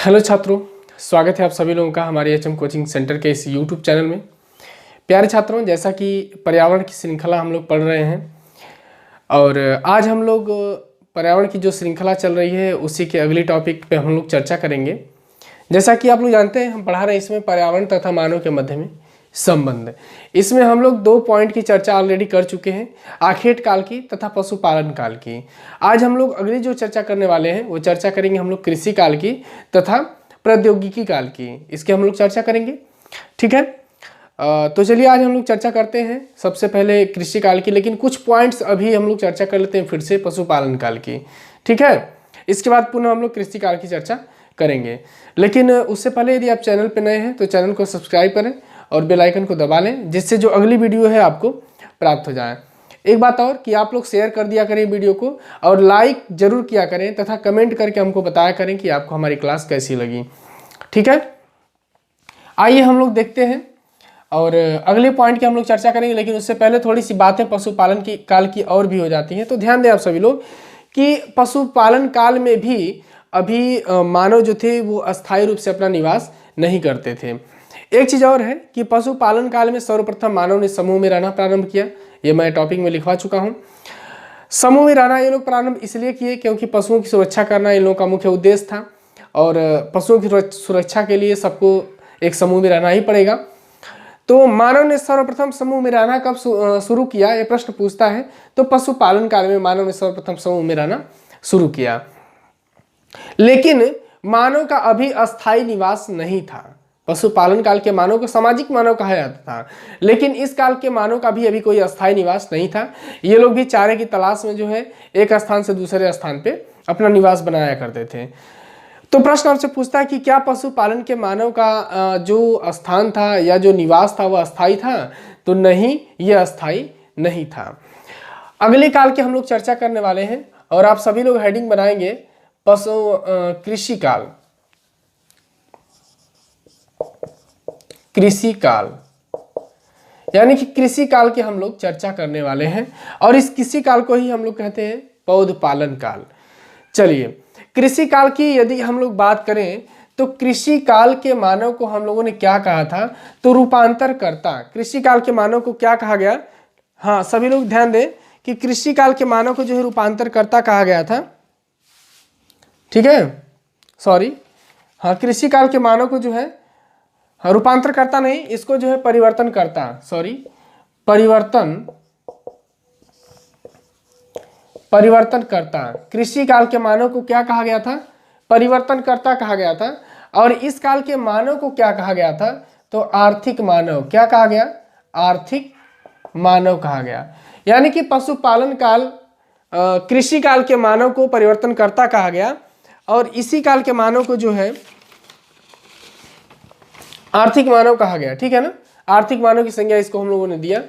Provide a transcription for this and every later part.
Hello छात्रों, स्वागत है आप सभी लोगों का हमारे एचएम कोचिंग सेंटर के इस यूट्यूब चैनल में। प्यारे छात्रों, जैसा कि पर्यावरण की श्रृंखला हम लोग पढ़ रहे हैं और आज हम लोग पर्यावरण की जो श्रृंखला चल रही है उसी के अगली टॉपिक पे हम लोग चर्चा करेंगे। जैसा कि आप लोग जानते हैं, हम पढ़ा रहे हैं इसमें पर्यावरण तथा मानव के मध्य में संबंध। इसमें हम लोग 2 पॉइंट की चर्चा ऑलरेडी कर चुके हैं, आखेट काल की तथा पशुपालन काल की। आज हम लोग अगली जो चर्चा करने वाले हैं वो चर्चा करेंगे हम लोग कृषि काल की तथा प्रौद्योगिकी काल की। इसके हम लोग चर्चा करेंगे, ठीक है। तो चलिए आज हम लोग चर्चा करते हैं सबसे पहले कृषि काल की, लेकिन कुछ पॉइंट्स अभी हम लोग चर्चा कर लेते हैं फिर से पशुपालन काल की, ठीक है। इसके बाद पुनः हम लोग कृषि काल की चर्चा करेंगे। लेकिन उससे पहले यदि आप चैनल पर नए हैं तो चैनल को सब्सक्राइब करें और बेल आइकन को दबा लें, जिससे जो अगली वीडियो है आपको प्राप्त हो जाए। एक बात और कि आप लोग शेयर कर दिया करें वीडियो को और लाइक जरूर किया करें तथा कमेंट करके हमको बताया करें कि आपको हमारी क्लास कैसी लगी, ठीक है। आइए हम लोग देखते हैं और अगले पॉइंट की हम लोग चर्चा करेंगे, लेकिन उससे पहले थोड़ी सी बातें पशुपालन की काल की और भी हो जाती हैं। तो ध्यान दें आप सभी लोग कि पशुपालन काल में भी अभी मानव जो थे वो अस्थायी रूप से अपना निवास नहीं करते थे। एक चीज़ और है कि पशुपालन काल में सर्वप्रथम मानव ने समूह में रहना प्रारंभ किया। ये मैं टॉपिक में लिखवा चुका हूँ। समूह में रहना ये लोग प्रारंभ इसलिए किए क्योंकि पशुओं की सुरक्षा करना इन लोगों का मुख्य उद्देश्य था और पशुओं की सुरक्षा के लिए सबको एक समूह में रहना ही पड़ेगा। तो मानव ने सर्वप्रथम समूह में रहना कब शुरू किया, ये प्रश्न पूछता है। तो पशुपालन काल में मानव ने सर्वप्रथम समूह में रहना शुरू किया, लेकिन मानव का अभी अस्थायी निवास नहीं था। पशुपालन काल के मानव को सामाजिक मानव कहा जाता था, लेकिन इस काल के मानव का भी अभी कोई अस्थायी निवास नहीं था। ये लोग भी चारे की तलाश में जो है एक स्थान से दूसरे स्थान पे अपना निवास बनाया करते थे। तो प्रश्न आपसे पूछता है कि क्या पशुपालन के मानव का जो स्थान था या जो निवास था वह अस्थायी था? तो नहीं, यह अस्थायी नहीं था। अगले काल की हम लोग चर्चा करने वाले हैं और आप सभी लोग हेडिंग बनाएंगे कृषि काल। कृषि काल यानी कि कृषि काल की हम लोग चर्चा करने वाले हैं और इस कृषि काल को ही हम लोग कहते हैं पौधपालन काल। चलिए, कृषि काल की यदि हम लोग बात करें तो कृषि काल के मानव को हम लोगों ने क्या कहा था? तो रूपांतरकर्ता। कृषि काल के मानव को क्या कहा गया? हाँ, सभी लोग ध्यान दें कि कृषि काल के मानव को जो है रूपांतरकर्ता कहा गया था, ठीक है। सॉरी, हाँ, कृषि काल के मानव को जो है रूपांतरकर्ता नहीं, इसको जो है परिवर्तन करता, सॉरी, परिवर्तन करता। कृषि काल के मानव को क्या कहा गया था? परिवर्तनकर्ता कहा गया था। और इस काल के मानव को क्या कहा गया था? तो आर्थिक मानव। क्या कहा गया? आर्थिक मानव कहा गया। यानी कि पशुपालन काल कृषि काल के मानव को परिवर्तनकर्ता कहा गया और इसी काल के मानव को जो है आर्थिक मानव कहा गया, ठीक है ना। आर्थिक मानव की संज्ञा इसको हम लोगों ने दिया।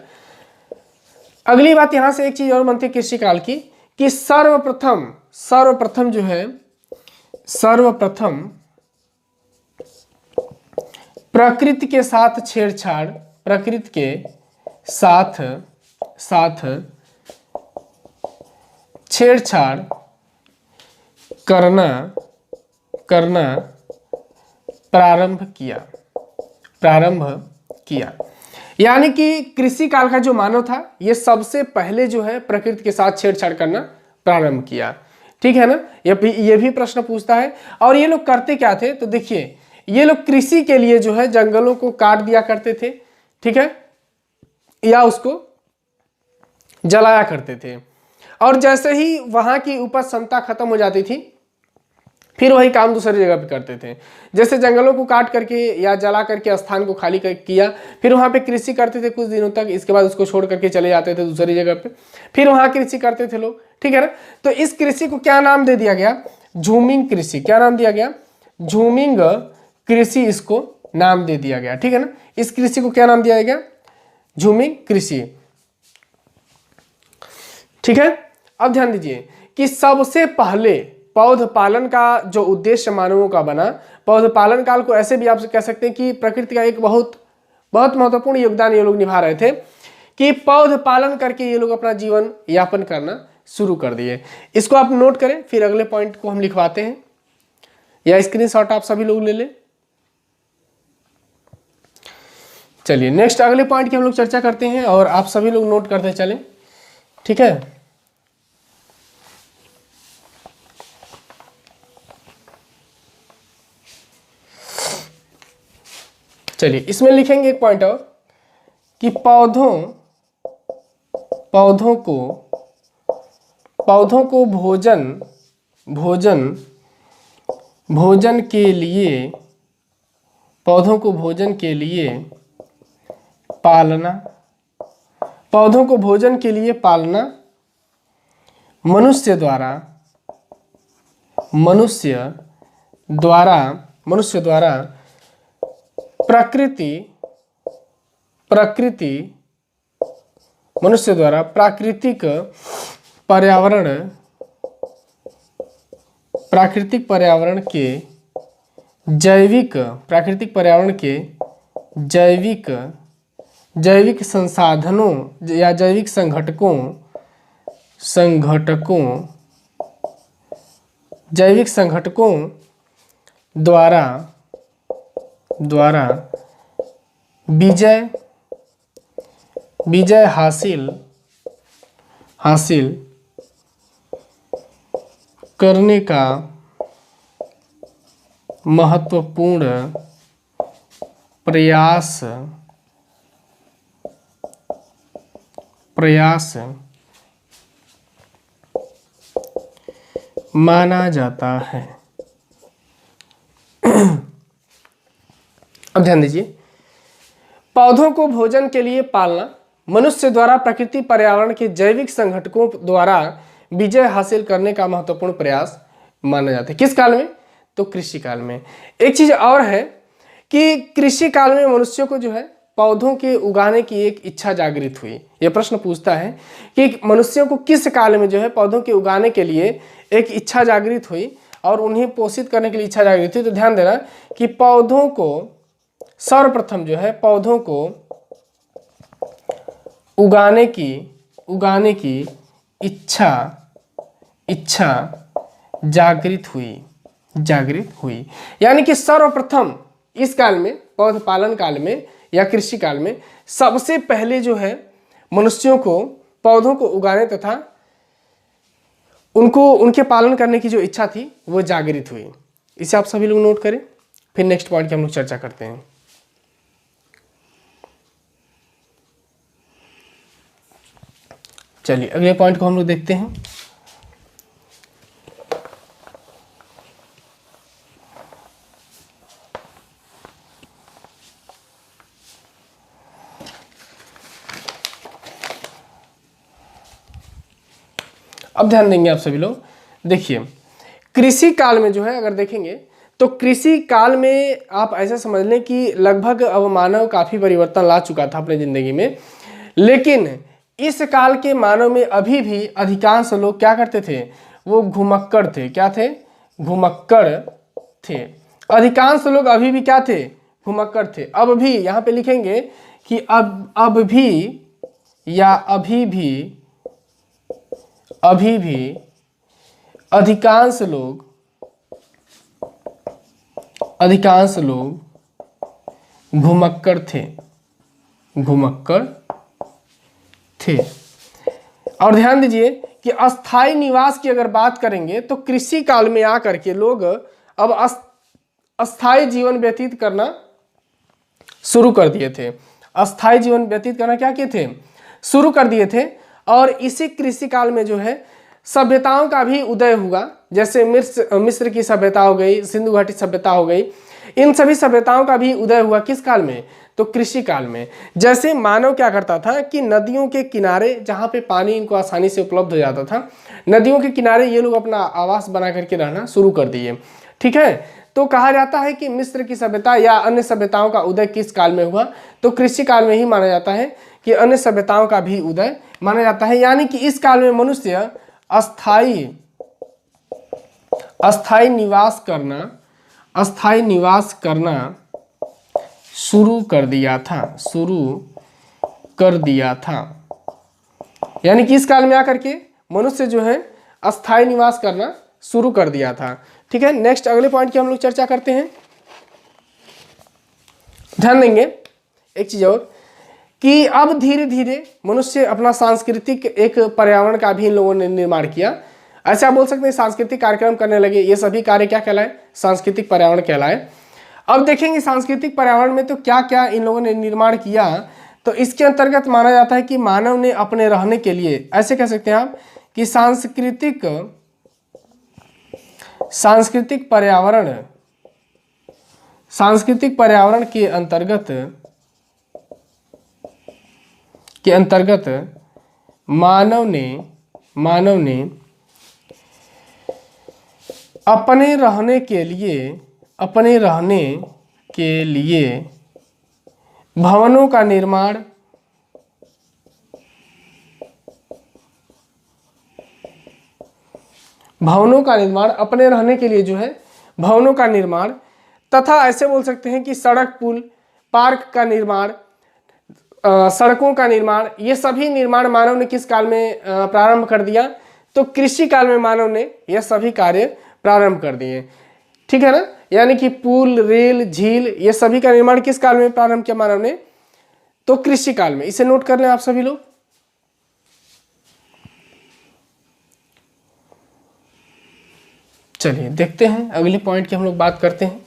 अगली बात यहां से एक चीज और बनती है कृषि काल की कि सर्वप्रथम जो है प्रकृति के साथ छेड़छाड़, प्रकृति के साथ छेड़छाड़ करना प्रारंभ किया। यानी कि कृषि काल का जो मानव था ये सबसे पहले जो है प्रकृति के साथ छेड़छाड़ करना प्रारंभ किया, ठीक है ना। ये भी प्रश्न पूछता है। और ये लोग करते क्या थे? तो देखिए, ये लोग कृषि के लिए जो है जंगलों को काट दिया करते थे, ठीक है, या उसको जलाया करते थे। और जैसे ही वहां की उपज क्षमता खत्म हो जाती थी फिर वही काम दूसरी जगह पे करते थे। जैसे जंगलों को काट करके या जला करके स्थान को खाली किया, फिर वहां पे कृषि करते थे कुछ दिनों तक, इसके बाद उसको छोड़ करके चले जाते थे दूसरी जगह पे, फिर वहां कृषि करते थे लोग, ठीक है ना। तो इस कृषि को क्या नाम दे दिया गया? झूमिंग कृषि। क्या नाम दिया गया? झूमिंग कृषि इसको नाम दे दिया गया, ठीक है ना। इस कृषि को क्या नाम दिया गया? झूमिंग कृषि, ठीक है। अब ध्यान दीजिए कि सबसे पहले पौधपालन का जो उद्देश्य मानवों का बना, पौधपालन काल को ऐसे भी आप कह सकते हैं कि प्रकृति का एक बहुत महत्वपूर्ण योगदान ये लोग निभा रहे थे कि पौधपालन करके ये लोग अपना जीवन यापन करना शुरू कर दिए। इसको आप नोट करें, फिर अगले पॉइंट को हम लिखवाते हैं। या स्क्रीनशॉट आप सभी लोग ले लें। चलिए नेक्स्ट अगले पॉइंट की हम लोग चर्चा करते हैं और आप सभी लोग नोट करते चलें, ठीक है। चलिए इसमें लिखेंगे एक पॉइंट और कि पौधों को भोजन के लिए पौधों को भोजन के लिए मनुष्य द्वारा प्राकृतिक पर्यावरण के जैविक संसाधनों या जैविक संघटकों द्वारा विजय हासिल करने का महत्वपूर्ण प्रयास माना जाता है। अब ध्यान दीजिए, पौधों को भोजन के लिए पालना मनुष्य द्वारा प्रकृति पर्यावरण के जैविक संघटकों द्वारा विजय हासिल करने का महत्वपूर्ण प्रयास माना जाता है। किस काल में? तो कृषि काल में। एक चीज और है कि कृषि काल में मनुष्यों को जो है पौधों के उगाने की एक इच्छा जागृत हुई। यह प्रश्न पूछता है कि मनुष्यों को किस काल में जो है पौधों के उगाने के लिए एक इच्छा जागृत हुई और उन्हें पोषित करने के लिए इच्छा जागृत हुई। तो ध्यान देना कि पौधों को सर्वप्रथम जो है पौधों को उगाने की इच्छा जागृत हुई। यानी कि सर्वप्रथम इस काल में, पौध पालन काल में या कृषि काल में, सबसे पहले जो है मनुष्यों को पौधों को उगाने तथा उनके पालन करने की जो इच्छा थी वो जागृत हुई। इसे आप सभी लोग नोट करें, फिर नेक्स्ट पॉइंट की हम लोग चर्चा करते हैं। चलिए अगले पॉइंट को हम लोग देखते हैं। अब ध्यान देंगे आप सभी लोग, देखिए कृषि काल में जो है अगर देखेंगे तो कृषि काल में आप ऐसा समझ लें कि लगभग अब मानव काफ़ी परिवर्तन ला चुका था अपने ज़िंदगी में, लेकिन इस काल के मानव में अभी भी अधिकांश लोग क्या करते थे? वो घुमक्कड़ थे। क्या थे? घुमक्कड़ थे। अधिकांश लोग अभी भी क्या थे? घुमक्कड़ थे। अब भी यहाँ पे लिखेंगे कि अब भी या अभी भी अधिकांश लोग घुमक्कड़ थे। और ध्यान दीजिए कि अस्थाई निवास की अगर बात करेंगे तो कृषि काल में आकर के लोग अब अस्थाई जीवन व्यतीत करना शुरू कर दिए थे। अस्थाई जीवन व्यतीत करना क्या किए थे? शुरू कर दिए थे। और इसी कृषि काल में जो है सभ्यताओं का भी उदय हुआ, जैसे मिस्र की सभ्यता हो गई, सिंधु घाटी सभ्यता हो गई। इन सभी सभ्यताओं का भी उदय हुआ किस काल में? तो कृषि काल में। जैसे मानव क्या करता था कि नदियों के किनारे जहाँ पे पानी इनको आसानी से उपलब्ध हो जाता था, नदियों के किनारे ये लोग अपना आवास बना करके रहना शुरू कर दिए। ठीक है, तो कहा जाता है कि मिस्र की सभ्यता या अन्य सभ्यताओं का उदय किस काल में हुआ? तो कृषि काल में ही माना जाता है कि अन्य सभ्यताओं का भी उदय माना जाता है। यानी कि इस काल में मनुष्य अस्थाई निवास करना शुरू कर दिया था। यानी कि इस काल में आकर के मनुष्य जो है अस्थाई निवास करना शुरू कर दिया था। ठीक है, नेक्स्ट अगले पॉइंट की हम लोग चर्चा करते हैं। ध्यान देंगे एक चीज और कि अब धीरे धीरे मनुष्य अपना सांस्कृतिक एक पर्यावरण का भी इन लोगों ने निर्माण किया। ऐसे आप बोल सकते हैं सांस्कृतिक कार्यक्रम करने लगे, ये सभी कार्य क्या कहलाए, सांस्कृतिक पर्यावरण कहलाए। अब देखेंगे सांस्कृतिक पर्यावरण में तो क्या क्या इन लोगों ने निर्माण किया। तो इसके अंतर्गत माना जाता है कि मानव ने अपने रहने के लिए, ऐसे कह सकते हैं आप कि सांस्कृतिक पर्यावरण के अंतर्गत मानव ने अपने रहने के लिए भवनों का निर्माण, अपने रहने के लिए जो है भवनों का निर्माण, तथा ऐसे बोल सकते हैं कि सड़क, पुल, पार्क का निर्माण, सड़कों का निर्माण, ये सभी निर्माण मानव ने किस काल में प्रारंभ कर दिया, तो कृषि काल में मानव ने यह सभी कार्य प्रारंभ कर दिए। ठीक है ना, यानी कि पुल, रेल, झील, ये सभी का निर्माण किस काल में प्रारंभ किया मानव ने, तो कृषि काल में। इसे नोट कर लें आप सभी लोग। चलिए देखते हैं अगले पॉइंट की हम लोग बात करते हैं।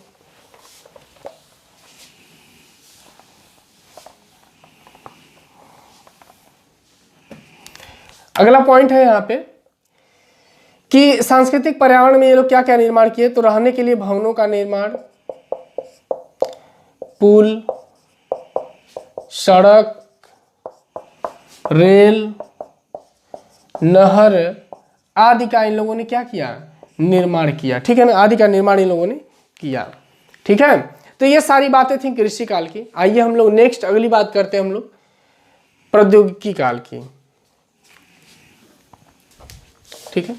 अगला पॉइंट है यहाँ पे कि सांस्कृतिक पर्यावरण में ये लोग क्या क्या निर्माण किए, तो रहने के लिए भवनों का निर्माण, पुल, सड़क, रेल, नहर आदि का इन लोगों ने क्या किया, निर्माण किया। ठीक है ना, आदि का निर्माण इन लोगों ने किया। ठीक है, तो ये सारी बातें थी कृषि काल की। आइए हम लोग नेक्स्ट अगली बात करते हैं हम लोग प्रौद्योगिकी काल की। ठीक है,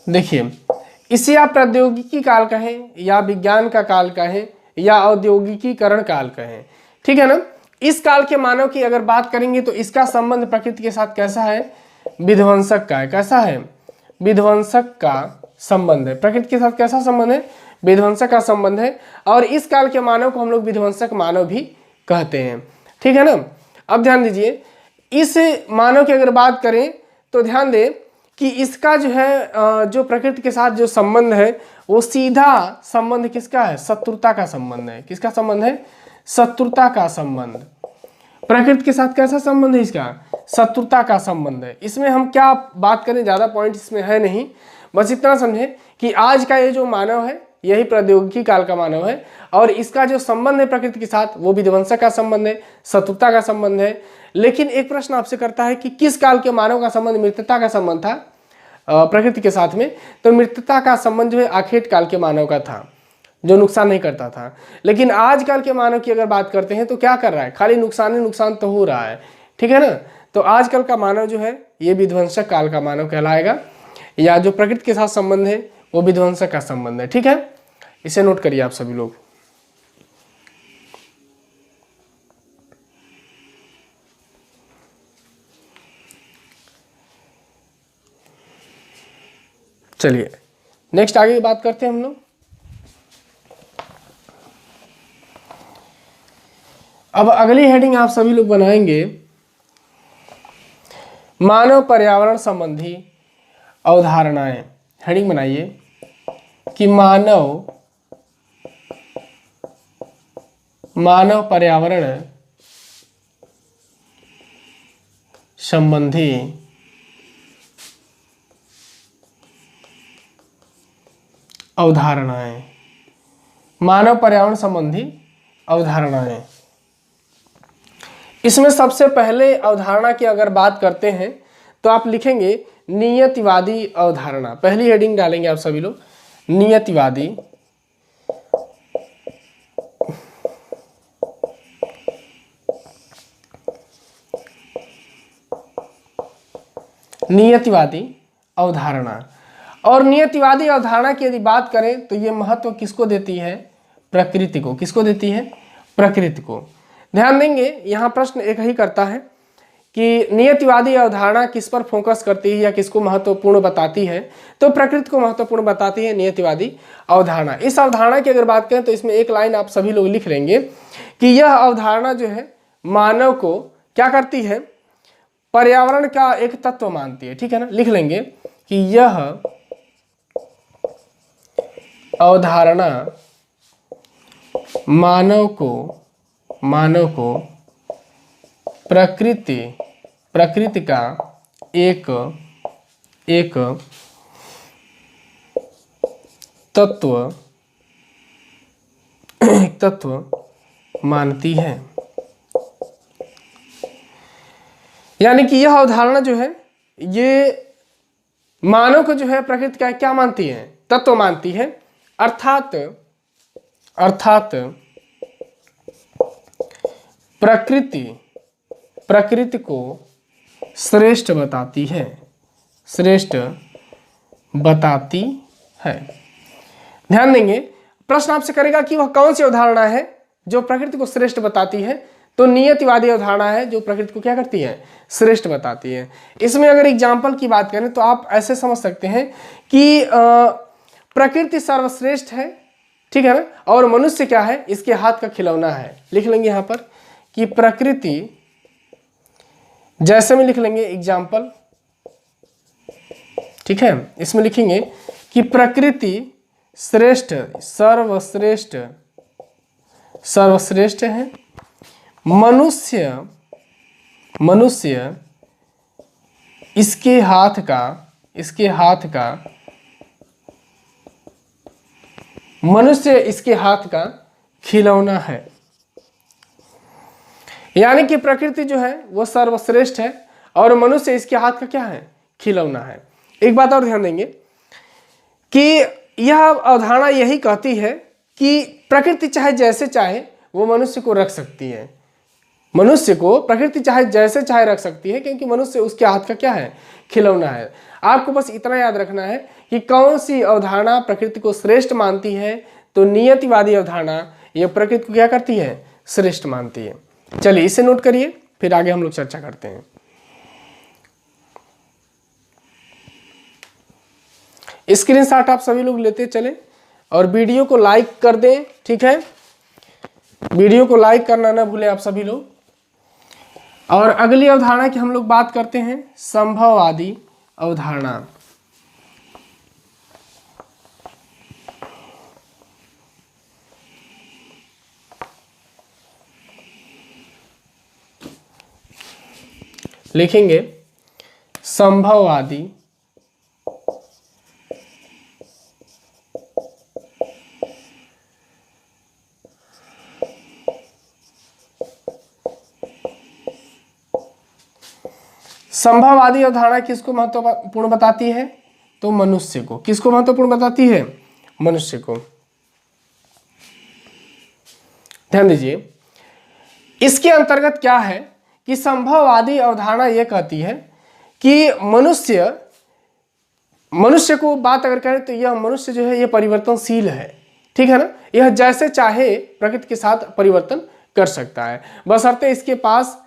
देखिए इसे आप प्रौद्योगिकी काल कहें या विज्ञान का काल कहें या औद्योगिकीकरण काल कहें। ठीक है ना, इस काल के मानव की अगर बात करेंगे तो इसका संबंध प्रकृति के साथ कैसा है, विध्वंसक का है। कैसा है, विध्वंसक का संबंध है। प्रकृति के साथ कैसा संबंध है, विध्वंसक का संबंध है। और इस काल के मानव को हम लोग विध्वंसक मानव भी कहते हैं। ठीक है ना, अब ध्यान दीजिए, इस मानव की अगर बात करें तो ध्यान दें कि इसका जो है जो प्रकृति के साथ जो संबंध है वो सीधा संबंध किसका है, शत्रुता का संबंध है। किसका संबंध है, शत्रुता का संबंध। प्रकृति के साथ कैसा संबंध है इसका, शत्रुता का संबंध है। इसमें हम क्या बात करें, ज्यादा पॉइंट इसमें है नहीं, बस इतना समझे कि आज का ये जो मानव है यही प्रौद्योगिकी काल का मानव है। और इसका जो संबंध है प्रकृति के साथ वो विध्वंसक का संबंध है, शत्रुता का संबंध है। लेकिन एक प्रश्न आपसे करता है कि किस काल के मानव का संबंध मित्रता का संबंध था प्रकृति के साथ में, तो मित्रता का संबंध जो है आखेट काल के मानव का था, जो नुकसान नहीं करता था। लेकिन आजकल के मानव की अगर बात करते हैं तो क्या कर रहा है, खाली नुकसान ही नुकसान तो हो रहा है। ठीक है ना, तो आजकल का मानव जो है ये विध्वंसक काल का मानव कहलाएगा, या जो प्रकृति के साथ संबंध है वो विध्वंसक का संबंध है। ठीक है, इसे नोट करिए आप सभी लोग। चलिए नेक्स्ट आगे की बात करते हैं हम लोग। अब अगली हेडिंग आप सभी लोग बनाएंगे मानव पर्यावरण संबंधी अवधारणाएं। हेडिंग बनाइए कि मानव पर्यावरण संबंधी अवधारणाएं। मानव पर्यावरण संबंधी अवधारणाएं, इसमें सबसे पहले अवधारणा की अगर बात करते हैं तो आप लिखेंगे नियतिवादी अवधारणा। पहली हेडिंग डालेंगे आप सभी लोग, नियतिवादी अवधारणा। और नियतिवादी अवधारणा की यदि बात करें तो ये महत्व किसको देती है? प्रकृति को। किसको देती है? प्रकृति को। ध्यान देंगे यहाँ प्रश्न एक ही करता है कि नियतिवादी अवधारणा किस पर फोकस करती है या किसको महत्वपूर्ण बताती है? तो प्रकृति को महत्वपूर्ण बताती है नियतिवादी अवधारणा। इस अवधारणा की अगर बात करें तो इसमें एक लाइन आप सभी लोग लिख लेंगे कि यह अवधारणा जो है मानव को क्या करती है? पर्यावरण का एक तत्व मानती है। ठीक है ना, लिख लेंगे कि यह अवधारणा मानव को प्रकृति का एक तत्व मानती है। यानी कि यह अवधारणा जो है ये मानव को जो है प्रकृति का क्या मानती है? तत्व मानती है। अर्थात प्रकृति को श्रेष्ठ बताती है। ध्यान देंगे, प्रश्न आपसे करेगा कि वह कौन सी अवधारणा है जो प्रकृति को श्रेष्ठ बताती है? तो नियतिवादी अवधारणा है जो प्रकृति को क्या करती है? श्रेष्ठ बताती है। इसमें अगर एग्जाम्पल की बात करें तो आप ऐसे समझ सकते हैं कि प्रकृति सर्वश्रेष्ठ है, ठीक है ना, और मनुष्य क्या है? इसके हाथ का खिलौना है। लिख लेंगे यहाँ पर कि प्रकृति, जैसे में लिख लेंगे एग्जाम्पल, ठीक है, इसमें लिखेंगे कि प्रकृति श्रेष्ठ, सर्वश्रेष्ठ है। मनुष्य इसके हाथ का खिलौना है। यानी कि प्रकृति जो है वो सर्वश्रेष्ठ है और मनुष्य इसके हाथ का क्या है? खिलौना है। एक बात और ध्यान देंगे कि यह अवधारणा यही कहती है कि प्रकृति चाहे जैसे चाहे वो मनुष्य को रख सकती है। मनुष्य को प्रकृति चाहे जैसे चाहे रख सकती है, क्योंकि मनुष्य उसके हाथ का क्या है? खिलौना है। आपको बस इतना याद रखना है कि कौन सी अवधारणा प्रकृति को श्रेष्ठ मानती है। तो नियतिवादी अवधारणा यह प्रकृति को क्या करती है? श्रेष्ठ मानती है। चलिए इसे नोट करिए, फिर आगे हम लोग चर्चा करते हैं। स्क्रीनशॉट आप सभी लोग लेते चले और वीडियो को लाइक कर दें, ठीक है, वीडियो को लाइक करना ना भूलें आप सभी लोग। और अगली अवधारणा की हम लोग बात करते हैं, संभववादी अवधारणा। लिखेंगे संभववादी संभववादी अवधारणा किसको महत्वपूर्ण बताती है? तो मनुष्य को। किसको महत्वपूर्ण बताती है? मनुष्य को। ध्यान दीजिए, इसके अंतर्गत क्या है कि संभववादी अवधारणा यह कहती है कि मनुष्य को बात अगर करें तो यह मनुष्य जो है यह परिवर्तनशील है, ठीक है ना, यह जैसे चाहे प्रकृति के साथ परिवर्तन कर सकता है, बशर्ते इसके पास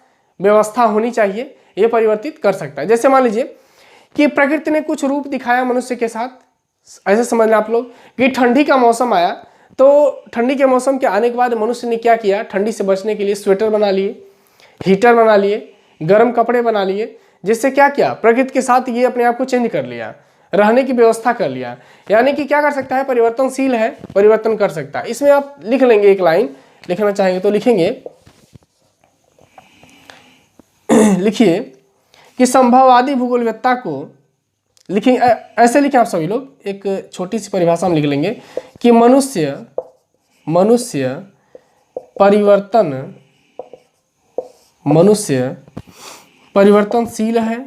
व्यवस्था होनी चाहिए, यह परिवर्तित कर सकता है। जैसे मान लीजिए कि प्रकृति ने कुछ रूप दिखाया मनुष्य के साथ। ऐसे समझ लें आप लोग कि ठंडी का मौसम आया, तो ठंडी के मौसम के आने के बाद मनुष्य ने क्या किया? ठंडी से बचने के लिए स्वेटर बना लिए, हीटर बना लिए, गर्म कपड़े बना लिए, जिससे क्या किया? प्रकृति के साथ ये अपने आप को चेंज कर लिया, रहने की व्यवस्था कर लिया। यानी कि क्या कर सकता है? परिवर्तनशील है, परिवर्तन कर सकता है। इसमें आप लिख लेंगे, एक लाइन लिखना चाहेंगे तो लिखेंगे, लिखिए कि संभववादी भूगोलवेत्ता को लिखेंगे, ऐसे लिखें आप सभी लोग, एक छोटी सी परिभाषा में लिख लेंगे कि मनुष्य परिवर्तनशील है,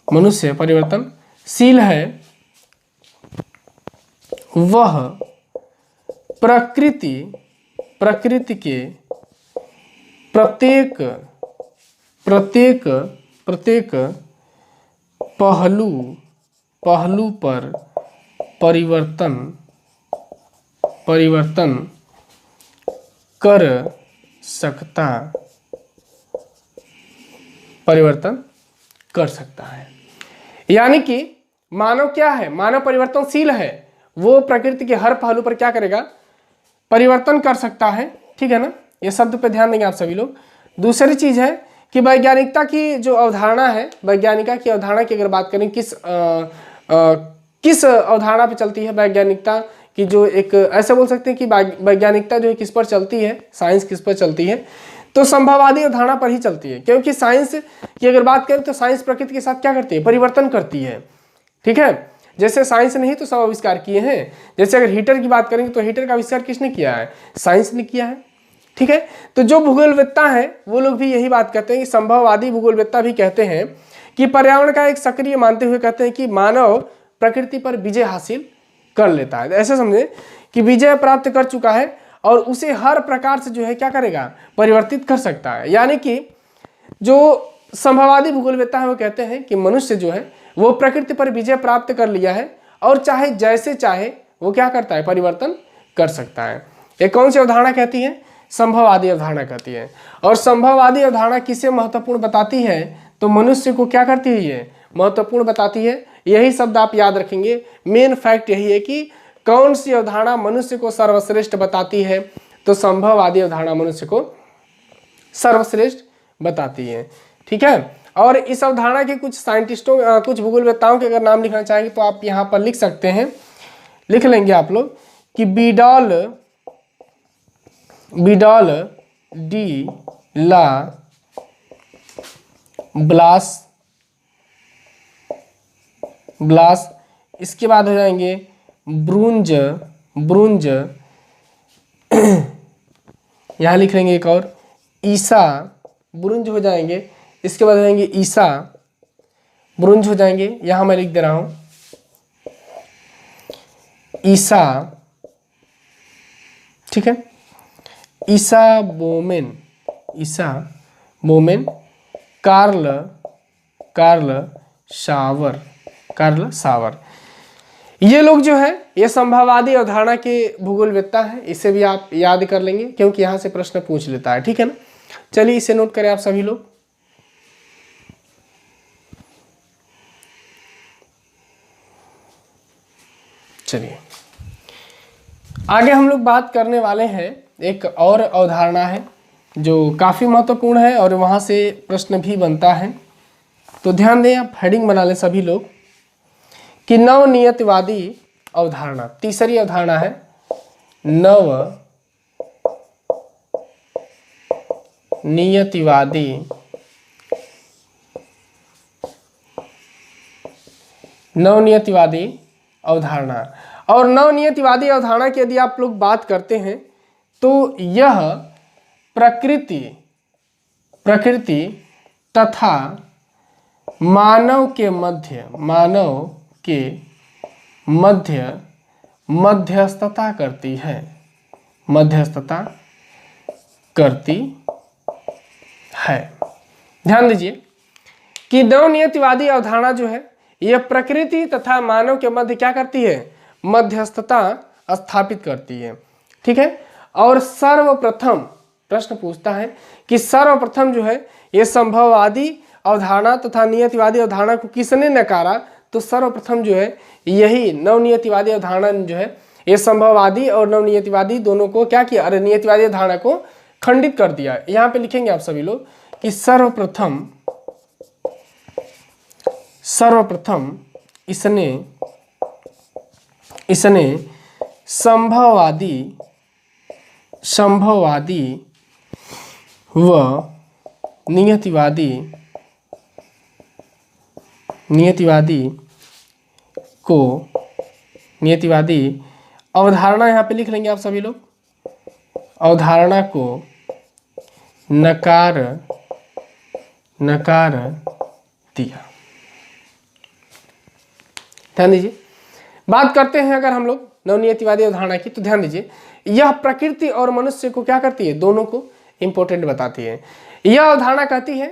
मनुष्य परिवर्तनशील है, वह प्रकृति के प्रत्येक पहलू पहलू पर परिवर्तन कर सकता है। यानी कि मानव क्या है, मानव परिवर्तनशील है, वो प्रकृति के हर पहलू पर क्या करेगा, परिवर्तन कर सकता है। ठीक है ना, ये शब्द पे ध्यान देंगे आप सभी लोग। दूसरी चीज है कि वैज्ञानिकता की जो अवधारणा है, वैज्ञानिका की अवधारणा की अगर बात करें, किस अवधारणा पे चलती है वैज्ञानिकता की, जो एक ऐसे बोल सकते हैं कि वैज्ञानिकता जो है किस पर चलती है, साइंस किस पर चलती है, तो संभववादी अवधारणा पर ही चलती है। क्योंकि साइंस की अगर बात करें तो साइंस प्रकृति के साथ क्या करती है, परिवर्तन करती है। ठीक है, जैसे साइंस ने ही तो सब आविष्कार किए हैं। जैसे अगर हीटर की बात करेंगे तो हीटर का आविष्कार किसने किया है, साइंस ने किया है। ठीक है, तो जो भूगोलवेत्ता है वो लोग भी यही बात कहते हैं कि संभववादी भूगोलवेत्ता भी कहते हैं कि पर्यावरण का एक सक्रिय मानते हुए कहते हैं कि मानव प्रकृति पर विजय हासिल कर लेता है। ऐसे समझे कि विजय प्राप्त कर चुका है और उसे हर प्रकार से जो है क्या करेगा, परिवर्तित कर सकता है। यानी कि जो संभववादी भूगोलवेत्ता है वो कहते हैं कि मनुष्य जो है वो प्रकृति पर विजय प्राप्त कर लिया है और चाहे जैसे चाहे वो क्या करता है, परिवर्तन कर सकता है। ये कौन सी अवधारणा कहती है, संभववादी अवधारणा कहती है। और संभववादी अवधारणा किसे महत्वपूर्ण बताती है, तो मनुष्य को क्या करती है, ये महत्वपूर्ण बताती है। यही शब्द आप याद रखेंगे, मेन फैक्ट यही है कि कौन सी अवधारणा मनुष्य को सर्वश्रेष्ठ बताती है, तो संभववादी अवधारणा मनुष्य को सर्वश्रेष्ठ बताती है। ठीक है, और इस अवधारणा के कुछ साइंटिस्टों, कुछ भूगोलवेत्ताओं के अगर नाम लिखना चाहेंगे तो आप यहाँ पर लिख सकते हैं, लिख लेंगे आप लोग कि बिडॉल डी ला ब्लास, इसके बाद हो जाएंगे ब्रूंज यहाँ लिख लेंगे एक और, ईसा, ब्रुंज हो जाएंगे। इसके बाद हो जाएंगे ईसा, ब्रुंज हो जाएंगे, यहाँ मैं लिख दे रहा हूँ ईसा। ठीक है, ईसा बोमेन, कार्ल सावर, ये लोग जो है ये संभववादी अवधारणा के भूगोलवेत्ता हैं। इसे भी आप याद कर लेंगे क्योंकि यहाँ से प्रश्न पूछ लेता है। ठीक है ना, चलिए इसे नोट करें आप सभी लोग। चलिए आगे हम लोग बात करने वाले हैं, एक और अवधारणा है जो काफ़ी महत्वपूर्ण है और वहाँ से प्रश्न भी बनता है। तो ध्यान दें, आप हेडिंग बना लें सभी लोग कि नवनियतिवादी अवधारणा, तीसरी अवधारणा है नवनियतिवादी अवधारणा। और नवनियतिवादी अवधारणा की यदि आप लोग बात करते हैं तो यह प्रकृति तथा मानव के मध्य मध्यस्थता करती है, ध्यान दीजिए कि नवनियतिवादी अवधारणा जो है यह प्रकृति तथा मानव के मध्य क्या करती है, मध्यस्थता स्थापित करती है। ठीक है, और सर्वप्रथम प्रश्न पूछता है कि सर्वप्रथम जो है ये संभववादी अवधारणा तथा नियतिवादी अवधारणा को किसने नकारा, तो सर्वप्रथम जो है यही नवनियतिवादी अवधारणा जो है ये संभववादी और नवनियतिवादी दोनों को क्या किया, अरे नियतिवादी अवधारणा को खंडित कर दिया। यहाँ पे लिखेंगे आप सभी लोग कि सर्वप्रथम इसने संभववादी व नियतिवादी अवधारणा, यहाँ पे लिख लेंगे आप सभी लोग, अवधारणा को नकार दिया। ध्यान दीजिए, बात करते हैं अगर हम लोग नवनियतिवादी अवधारणा की, तो ध्यान दीजिए यह प्रकृति और मनुष्य को क्या करती है, दोनों को इंपॉर्टेंट बताती है। यह अवधारणा कहती है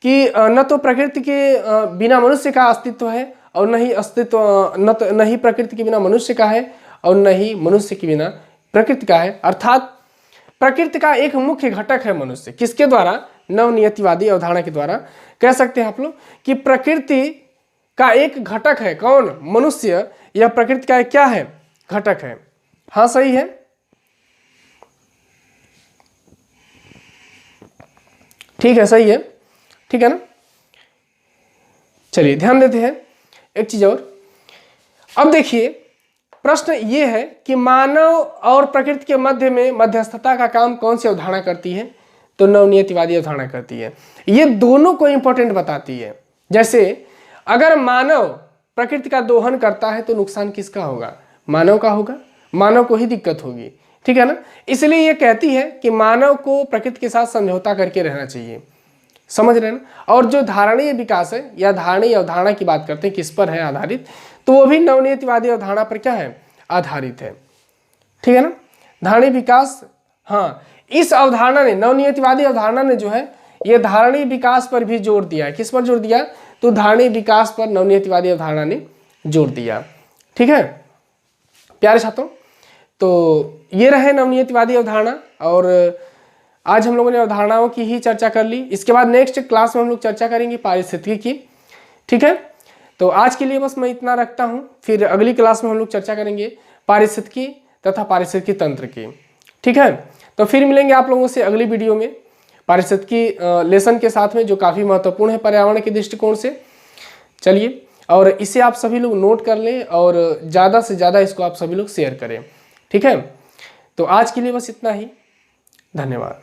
कि न तो प्रकृति के बिना मनुष्य का अस्तित्व है और न ही अस्तित्व, न ही प्रकृति के बिना मनुष्य का है और न ही मनुष्य के बिना प्रकृति का है। अर्थात प्रकृति का एक मुख्य घटक है मनुष्य। किसके द्वारा? नवनियतिवादी अवधारणा के द्वारा कह सकते हैं आप लोग कि प्रकृति का एक घटक है। कौन? मनुष्य। यह प्रकृति का एक क्या है? घटक है। हाँ सही है, ठीक है, सही है, ठीक है ना। चलिए ध्यान देते हैं एक चीज और। अब देखिए प्रश्न ये है कि मानव और प्रकृति के मध्य में मध्यस्थता का काम कौन सी अवधारणा करती है? तो नवनियतिवादी अवधारणा करती है। ये दोनों को इंपॉर्टेंट बताती है। जैसे अगर मानव प्रकृति का दोहन करता है तो नुकसान किसका होगा? मानव का होगा, मानव को ही दिक्कत होगी, ठीक है ना। इसलिए ये कहती है कि मानव को प्रकृति के साथ समझौता करके रहना चाहिए। समझ रहे हैं ना। और जो धारणीय विकास है या धारणीय अवधारणा की बात करते हैं किस पर है आधारित, तो वो भी नवनियतिवादी अवधारणा पर क्या है? आधारित है, ठीक है ना। धारणीय विकास, हाँ, इस अवधारणा ने, नवनियतिवादी अवधारणा ने जो है ये धारणीय विकास पर भी जोर दिया है। किस पर जोर दिया? तो धारणीय विकास पर नवनियतिवादी अवधारणा ने जोर दिया, ठीक है प्यारे छात्रों। तो ये रहे नवनियतिवादी अवधारणा, और आज हम लोगों ने अवधारणाओं की ही चर्चा कर ली। इसके बाद नेक्स्ट क्लास में हम लोग चर्चा करेंगे पारिस्थितिकी की, ठीक है। तो आज के लिए बस मैं इतना रखता हूँ, फिर अगली क्लास में हम लोग चर्चा करेंगे पारिस्थितिकी तथा पारिस्थितिकी तंत्र की, ठीक है। तो फिर मिलेंगे आप लोगों से अगली वीडियो में पारिस्थितिकी लेसन के साथ में, जो काफ़ी महत्वपूर्ण है पर्यावरण के दृष्टिकोण से। चलिए, और इसे आप सभी लोग नोट कर लें और ज़्यादा से ज़्यादा इसको आप सभी लोग शेयर करें, ठीक है। तो आज के लिए बस इतना ही, धन्यवाद।